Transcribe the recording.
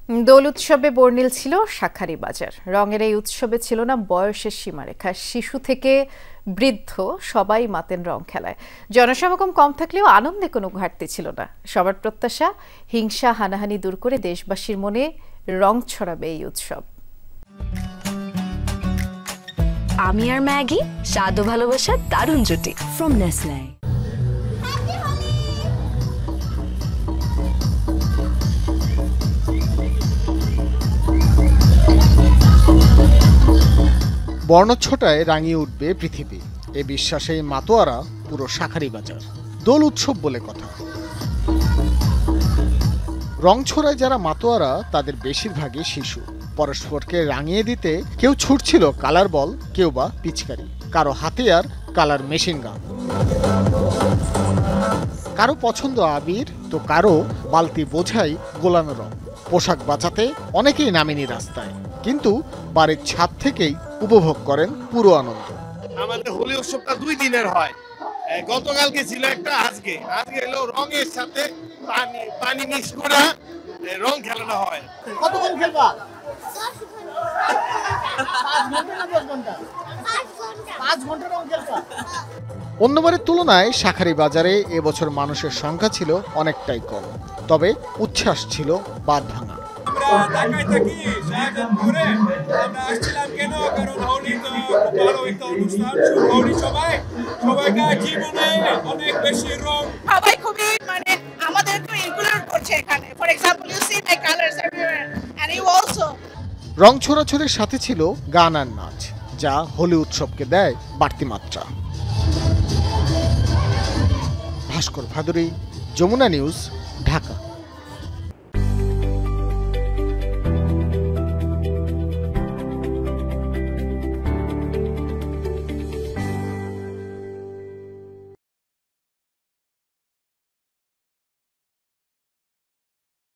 দোল উৎসবে বর্ণিল ছিল শাঁখারীবাজার। রঙের এই উৎসবে ছিল না বয়সের সীমারেখা। শিশু থেকে বৃদ্ধ সবাই মাতেন রং খেলায়। জনসমাগম কম থাকলেও আনন্দে কোনো ঘাটতি ছিল না। সবার প্রত্যাশা, হিংসা হানাহানি দূর করে দেশবাসীর মনে রং ছড়াবে এই উৎসব। আমি আর ম্যাগি, স্বাদ ও ভালোবাসার দারুণ জুটি ফ্রম নেসলে। বর্ণচ্ছটায় রাঙিয়ে উঠবে পৃথিবী, এ বিশ্বাসেই মাতোয়ারা পুরো শাঁখারীবাজার। দোল উৎসব বলে কথা। রং ছড়ায় যারা মাতোয়ারা তাদের বেশিরভাগই শিশু। পরস্পরকে রাঙিয়ে দিতে কেউ ছুটছিল কালার বল, কেউ বা পিচকারি, কারো হাতে আর কালার মেশিন গান। কারো পছন্দ আবির, তো কারো বালতি বোঝাই গোলানো রং। পোশাক বাঁচাতে অনেকেই নামেনি রাস্তায়, কিন্তু বাড়ির ছাদ থেকেই উপভোগ করেন পুরো আনন্দ। আমাদের হোলি উৎসবটা 2 দিনের হয়। গতকালকে ছিল একটা, আজকে হলো রঙের সাথে পানি মিক্স করে রং খেলানো হয়। কতক্ষণ খেলবা? 5 ঘন্টা রং খেলবা। অন্যবারের তুলনায় শাঁখারীবাজারে এবছর মানুষের সংখ্যা ছিল অনেকটাই কম, তবে উচ্ছ্বাস ছিল বাঁধ ভাঙা। ঢাকায় থাকি, শাহজাহানপুরে। আমরা আসছিলাম কেন? কারণ হোলি তো খুব ভালো একটা অনুষ্ঠান। হোলি সবাইকার জীবনে অনেক বেশি রং। সবাই খুবই আমাদের তো ইনক্লুড করছে এখানে। For example, you see my colours everywhere and you also. রং ছোড়াছড়ির সাথে ছিল গান আর নাচ, যা হোলি উৎসবকে দেয় বাড়তি মাত্রা। ভাস্কর ভাদুরী, যমুনা নিউজ, ঢাকা।